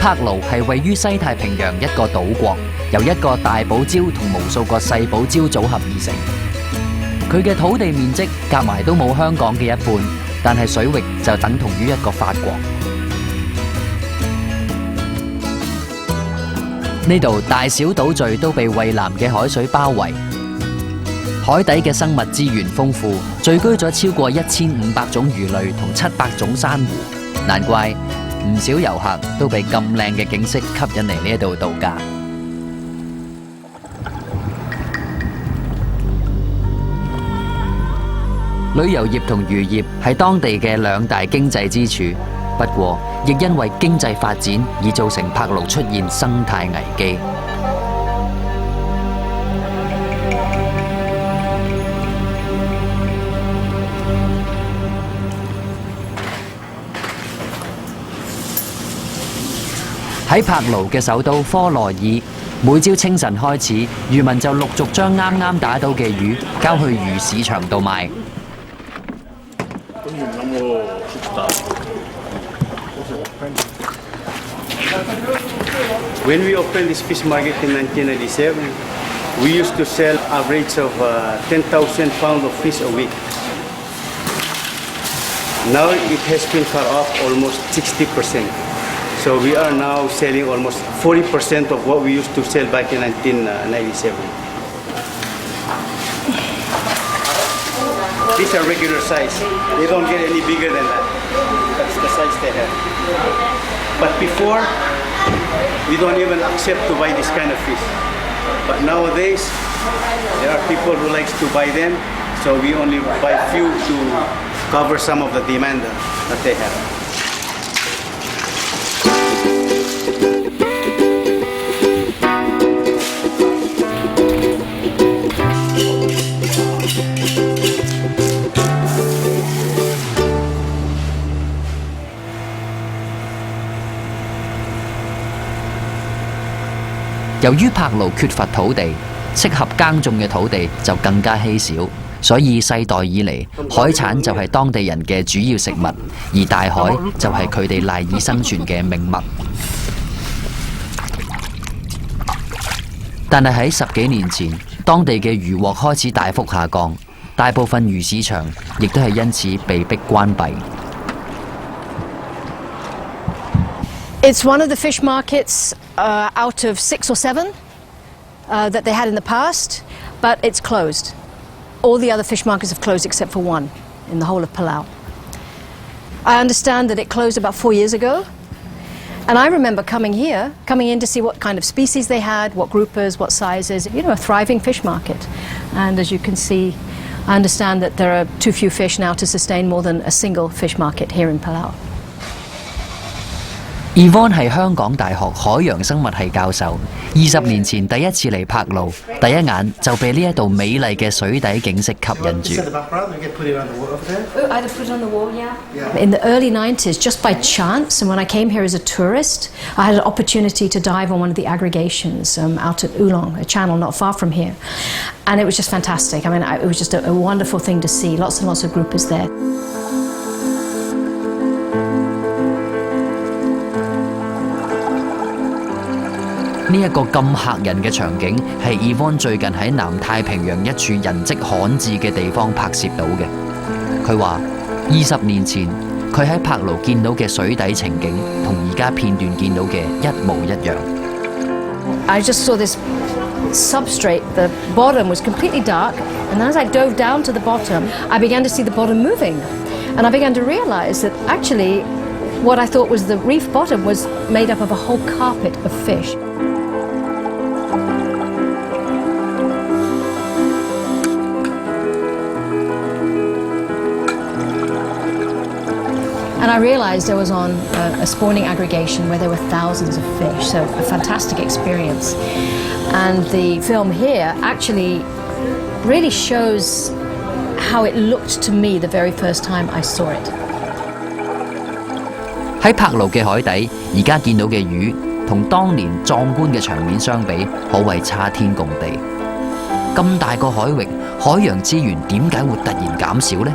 柏勞係位於西太平洋一個島國，由一個大堡礁同無數個細堡礁組合而成。佢嘅土地面積夾埋都冇香港嘅一半，但係水域就等同於一個法國。呢度大小島嶼都被蔚藍嘅海水包圍，海底嘅生物資源豐富，聚居咗超過1500種魚類同700種珊瑚，難怪唔少遊客都被咁靚嘅景色吸引嚟呢度度假。旅遊業同漁業係當地嘅兩大經濟支柱，不過亦因為經濟發展而造成柏勞出現生態危機。喺柏勞嘅首都科羅爾，每朝清晨開始，漁民就陸續將啱啱打到嘅魚交去魚市場度賣。When we opened this fish market in 1997, we used to sell average of 10,000 pounds of fish a week. Now it has been cut off almost 60%. So we are now selling almost 40% of what we used to sell back in 1997. These are regular size. They don't get any bigger than that. That's the size they have. But before, we don't even accept to buy this kind of fish. But nowadays, there are people who likes to buy them, so we only buy few to cover some of the demand that they have. 由於柏勞缺乏土地，適合耕種嘅土地就更加稀少，所以世代以嚟，海產就係當地人嘅主要食物，而大海就係佢哋賴以生存嘅命脈。但係喺10幾年前，當地嘅漁獲開始大幅下降，大部分魚市場亦都係因此被迫關閉。It's one of the fish markets out of 6 or 7 that they had in the past, but it's closed. All the other fish markets have closed except for one in the whole of Palau. I understand that it closed about 4 years ago, and I remember coming in to see what kind of species they had, what groupers, what sizes, you know, a thriving fish market. And as you can see, I understand that there are too few fish now to sustain more than a single fish market here in Palau. Yvonne 係香港大學海洋生物系教授，20年前第一次嚟柏勞，第一眼就被呢一度美麗嘅水底景色吸引住。In the early 90s, just by chance, and when I came here as a tourist, I had an opportunity to dive on one of the aggregations out at Oolong, a channel not far from here. And it was just fantastic. I mean, it was just a wonderful thing to see. Lots and lots of groupers there. 呢一個咁嚇人嘅場景係 Yvonne 最近喺南太平洋一處人跡罕至嘅地方拍攝到嘅。佢話20年前佢喺柏勞見到嘅水底情景同而家片段見到嘅一模一樣。I just saw this substrate, the bottom was completely dark, and as I dove down to the bottom, I began to see the bottom moving. And I began to realize that actually what I thought was the reef bottom was made up of a whole carpet of fish. And I realized I was on a spawning aggregation where there were thousands of fish, so a fantastic experience. And the film here actually really shows how it looked to me the very first time I saw it. 喺柏勞嘅海底，而家見到嘅魚同當年壯觀嘅場面相比，可謂差天共地。咁大個海域，海洋資源點解會突然減少呢？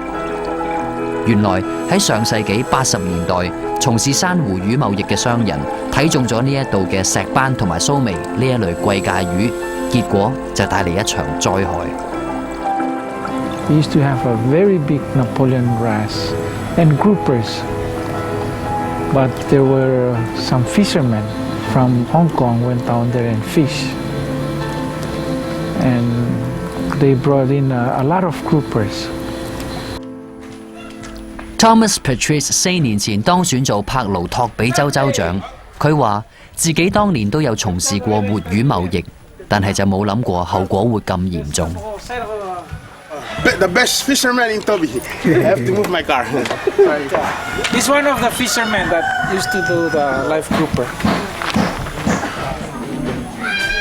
原來喺上世紀80年代，從事珊瑚魚貿易嘅商人睇中咗呢一度嘅石斑同埋蘇眉呢一類貴價魚，結果就帶嚟一場災害。We used to have a very big Napoleon wrasse and groupers, but there were some fishermen from Hong Kong went down there and fish, and they brought in a lot of groupers. Thomas Patrice 4年前當選做柏勞托比州州長，佢話自己當年都有從事過活魚貿易，但係就冇諗過後果會咁嚴重。The best fisherman in Toby. I have to move my car. He's one of the fishermen that used to do the live grouper.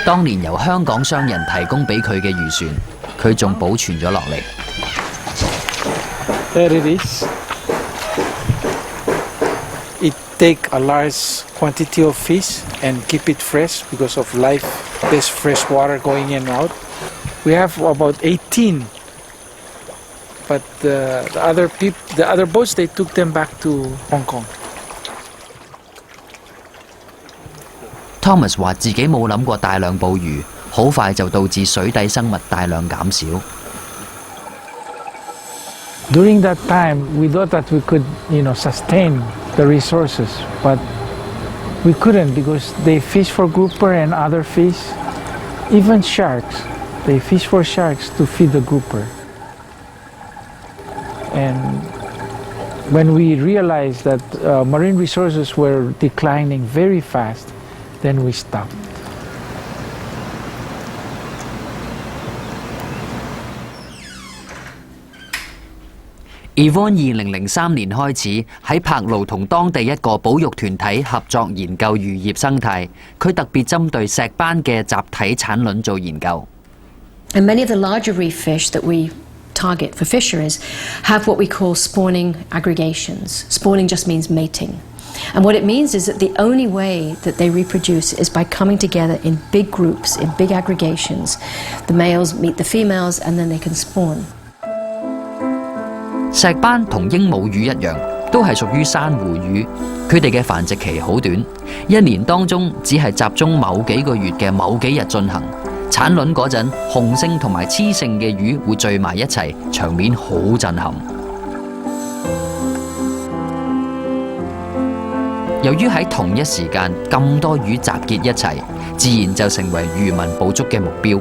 當年由香港商人提供俾佢嘅漁船，佢仲保存咗落嚟。There it is. It take a large quantity of fish and keep it fresh because of life. There's fresh water going in and out. We have about 18, but the other boats, they took them back to Hong Kong. Thomas 話自己冇諗過大量捕魚，好快就導致水底生物大量減少。During that time, we thought that we could, sustain the resources, but we couldn't because they fish for grouper and other fish, even sharks. They fish for sharks to feed the grouper. And when we realized that marine resources were declining very fast, then we stopped. Yvonne 2003年開始喺柏勞同當地一個保育團體合作研究漁業生態，佢特別針對石斑嘅集體產卵做研究。And many of the larger reef fish that we target for fisheries have what we call spawning aggregations. Spawning just means mating. And what it means is that the only way that they reproduce is by coming together in big groups, in big aggregations. The males meet the females and then they can spawn. 石斑同鸚鵡魚一樣，都係屬於珊瑚魚。佢哋嘅繁殖期好短，一年當中只係集中某幾個月嘅某幾日進行。產卵嗰陣，雄性同埋雌性嘅魚會聚埋一齊，場面好震撼。由於喺同一時間咁多魚集結一齊，自然就成為漁民捕捉嘅目標。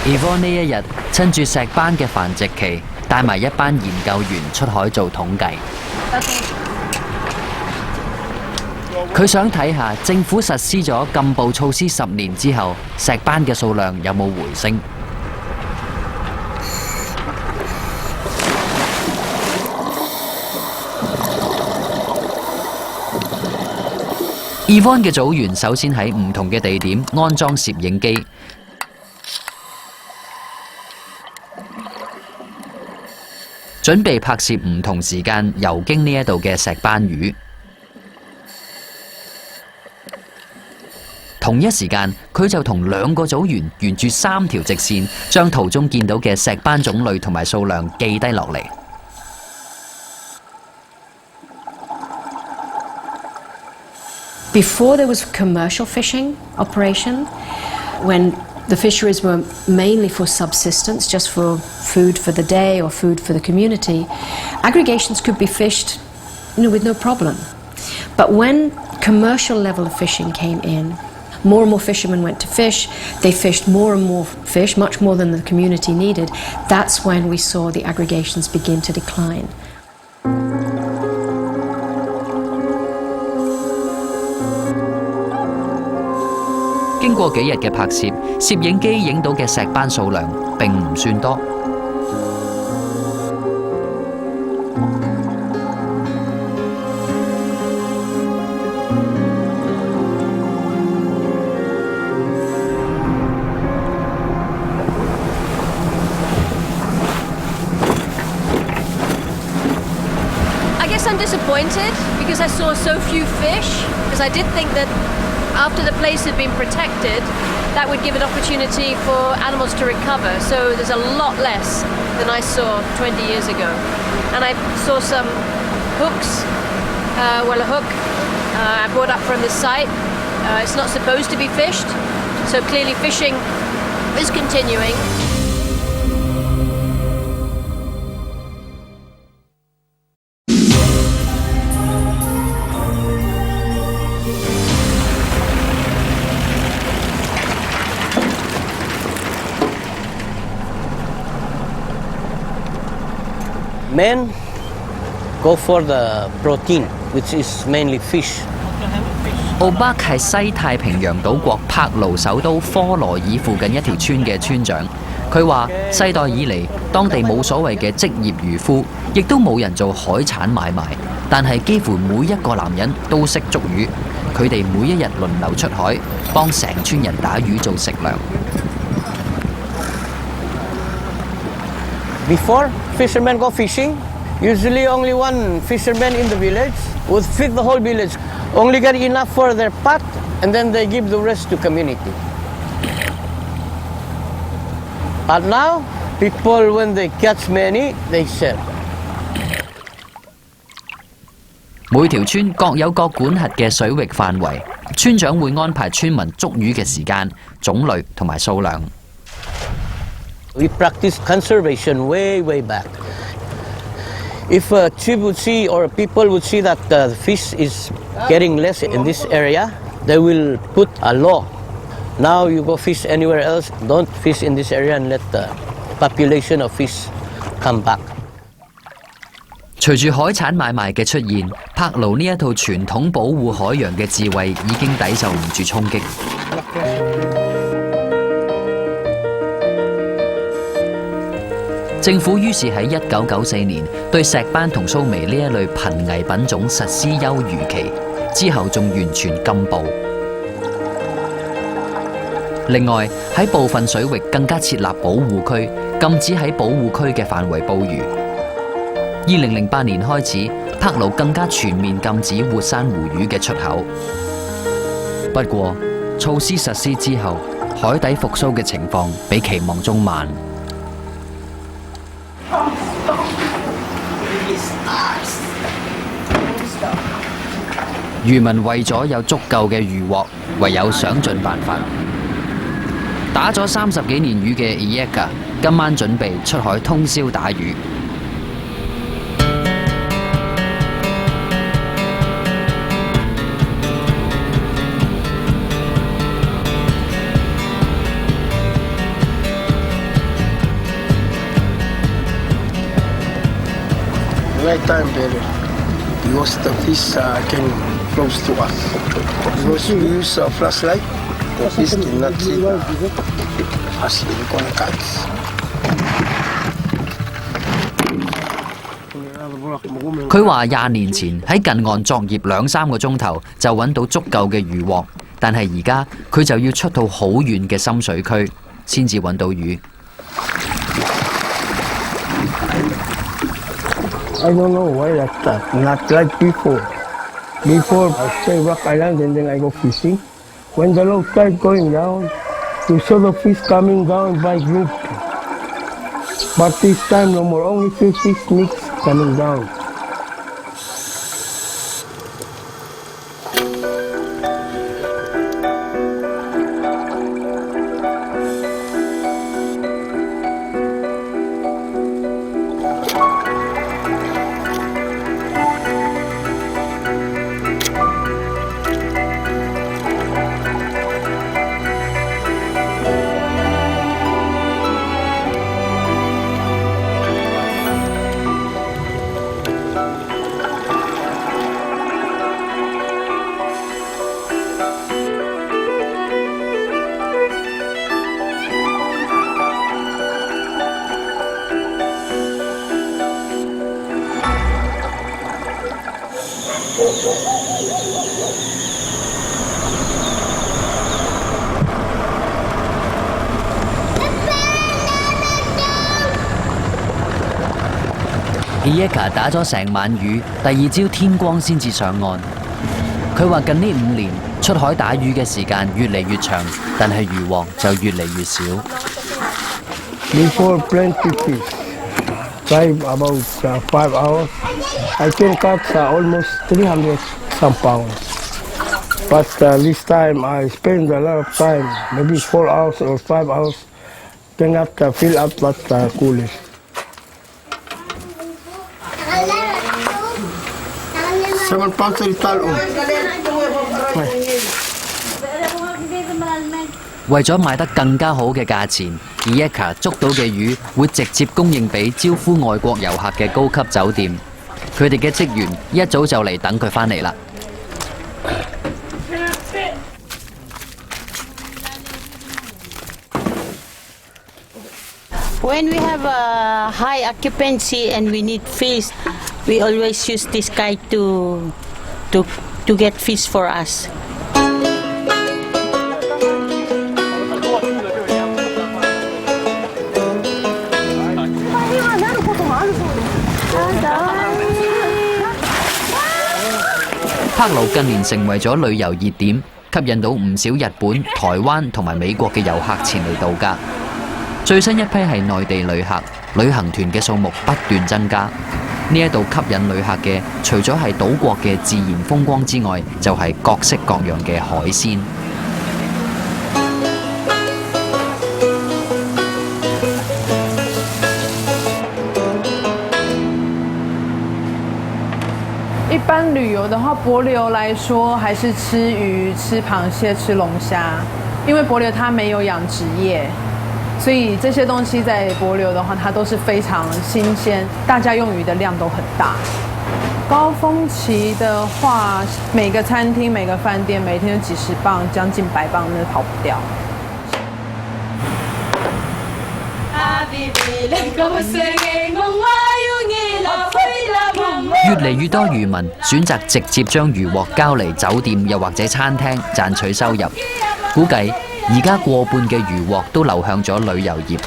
Yvonne 呢一日趁住石斑嘅繁殖期，帶埋一班研究員出海做統計。佢想睇下政府實施咗禁捕措施10年之後，石斑嘅數量有冇回升。Yvonne 嘅組員首先喺唔同嘅地點安裝攝影機。準備拍攝唔同時間游經呢一度嘅石斑魚。同一時間，佢就同2個組員沿住3條直線，將途中見到嘅石斑種類同埋數量記低落嚟。Before there was commercial fishing operation, when the fisheries were mainly for subsistence, just for food for the day or food for the community, aggregations could be fished, with no problem. But when commercial level of fishing came in, more and more fishermen went to fish, they fished more and more fish, much more than the community needed. That's when we saw the aggregations begin to decline. "經過幾日嘅拍攝，攝影機影到嘅石斑數量並唔算多。I guess I'm disappointed disappointed because I saw so few fish, because I did think that after the place had been protected, that would give an opportunity for animals to recover. So there's a lot less than I saw 20 years ago. And I saw some hooks, a hook I brought up from the site. It's not supposed to be fished, so clearly fishing is continuing. Men go for the protein, which is mainly fish. 奧巴係西太平洋島國柏勞首都科羅爾附近一條村嘅村長。佢話：世代以嚟，當地冇所謂嘅職業漁夫，亦都冇人做海產買賣，但係幾乎每一個男人都識捉魚。佢哋每一日輪流出海，幫成村人打魚做食糧。Before fishermen go fishing, usually only one fisherman in the village would feed the whole village. Only get enough for their pot, and then they give the rest to community. But now, people when they catch many, they sell. 每條村各有各管轄嘅水域範圍，村長會安排村民捉魚嘅時間、種類同埋數量。We practice conservation way back. If a chief would see or people would see that the fish is getting less in this area, they will put a law. Now you go fish anywhere else, don't fish in this area and let the population of fish come back. 隨住海產買賣嘅出現，柏勞呢一套傳統保護海洋嘅智慧已經抵受唔住衝擊。政府於是喺1994年對石斑同蘇眉呢一類瀕危品種實施休漁期，之後仲完全禁捕。另外喺部分水域更加設立保護區，禁止喺保護區嘅範圍捕魚。2008年開始，柏勞更加全面禁止活珊瑚魚嘅出口。不過，措施實施之後，海底復甦嘅情況比期望中慢。漁民為咗有足夠嘅漁獲，唯有想盡辦法。打咗30幾年魚嘅 Iyeka 今晚準備出海通宵打魚。Night time better because the fish can close to us. Because you use a flashlight, the fish cannot see us in contact. 佢話20年前喺近岸作業2-3個鐘頭就揾到足夠嘅漁獲，但係而家佢就要出到好遠嘅深水區先至揾到魚。I don't know why like that. Not like before. Before I stay Rock Island and then I go fishing. When the low tide going down, you saw the fish coming down by group. But this time no more. Only few fish mix coming down. Iyeka 打咗成晚魚，第二朝天光先至上岸。佢話近呢5年出海打魚嘅時間越嚟越長，但係魚獲就越嚟越少。Before plenty fish, dive about 5 hours. I can catch almost 300 some pounds. But this time I spend a lot of time, maybe 4 hours or 5 hours, cannot fill up that cooler. 7 pounds of talo. 為咗買得更加好嘅價錢 ，Iyeka 捉到嘅魚會直接供應俾招呼外國遊客嘅高級酒店。佢哋嘅職員一早就嚟等佢返嚟啦。When we have a high occupancy and we need fish, we always use this guy to get fish for us. 柏勞近年成為咗旅遊熱點，吸引到唔少日本、台灣同埋美國嘅遊客前嚟度假。最新一批係內地旅客，旅行團嘅數目不斷增加。呢一度吸引旅客嘅，除咗係島國嘅自然風光之外，就係各式各樣嘅海鮮。一般旅游的话，帛琉来说还是吃鱼、吃螃蟹、吃龙虾，因为帛琉它没有养殖业，所以这些东西在帛琉的话，它都是非常新鲜，大家用鱼的量都很大。高峰期的话，每个餐厅、每个饭店每天有几十磅，将近100磅，那跑不掉。越嚟越多漁民選擇直接將漁獲交嚟酒店又或者餐廳賺取收入。估計而家過半嘅漁獲都流向咗旅遊業。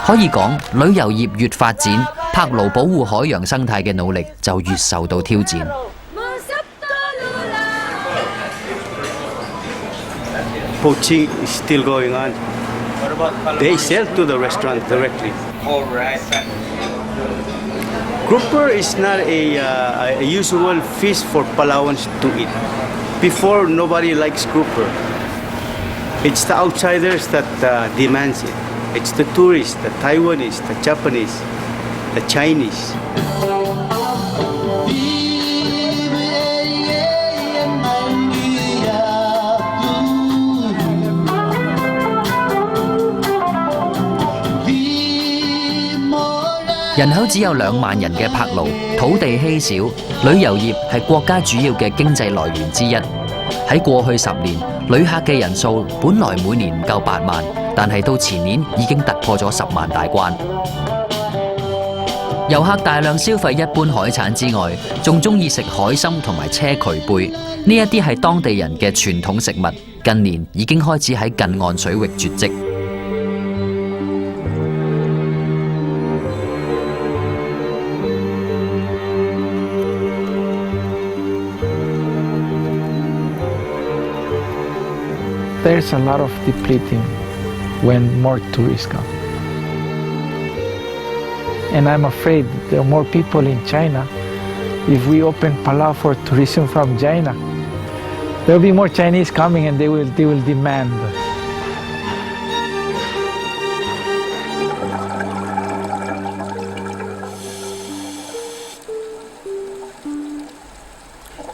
可以講，旅遊業越發展，柏勞保護海洋生態嘅努力就越受到挑戰。Poaching is still going on. They sell to the restaurant directly. Grouper is not a usual fish for Palawans to eat. Before, nobody likes grouper. It's the outsiders that demands it. It's the tourists, the Taiwanese, the Japanese, the Chinese. 人口只有2萬人嘅柏勞，土地稀少，旅遊業係國家主要嘅經濟來源之一。喺過去10年，旅客嘅人數本來每年唔夠8萬，但係到前年已經突破咗10萬大關。遊客大量消費一般海產之外，仲中意食海參同埋車渠貝，呢一啲係當地人嘅傳統食物，近年已經開始喺近岸水域絕跡。There's a lot of depleting when more tourists come. And I'm afraid there are more people in China. If we open Palau for tourism from China, there will be more Chinese coming and they will demand.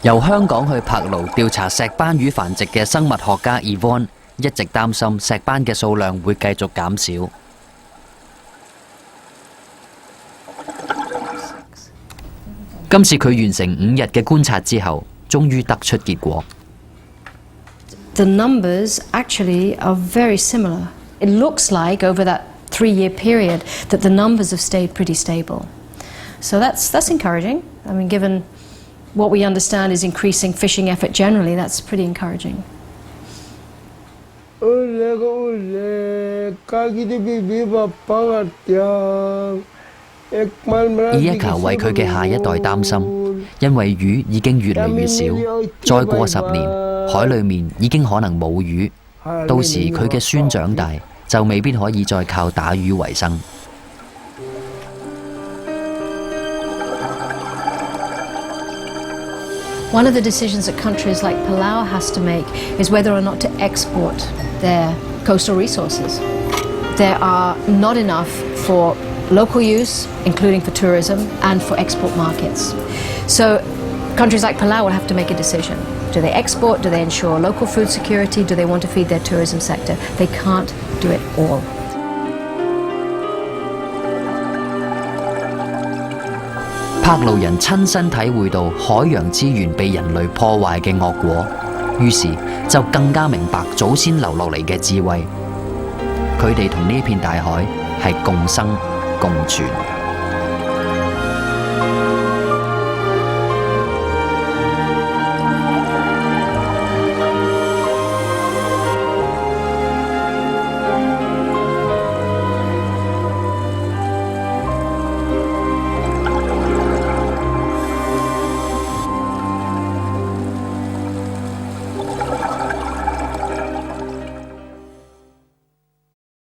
由香港去柏勞調查石斑魚繁殖嘅生物學家 Yvonne 一直擔心石斑嘅數量會繼續減少。今次佢完成5日嘅觀察之後，終於得出結果。The numbers actually are very similar. It looks like over that 3-year period that the numbers have stayed pretty stable. So that's encouraging. I mean, given what we understand is increasing fishing effort generally, that's pretty encouraging. 伊一卡為佢嘅下一代擔心，因為魚已經越嚟越少，再過10年，海裡面已經可能冇魚，到時佢嘅孫長大就未必可以再靠打魚為生。One of the decisions that countries like Palau has to make is whether or not to export their coastal resources. There are not enough for local use, including for tourism, and for export markets. So countries like Palau will have to make a decision. Do they export? Do they ensure local food security? Do they want to feed their tourism sector? They can't do it all. 柏路人親身體會到海洋資源被人類破壞嘅惡果，於是就更加明白祖先留落嚟嘅智慧。佢哋同呢片大海係共生共存。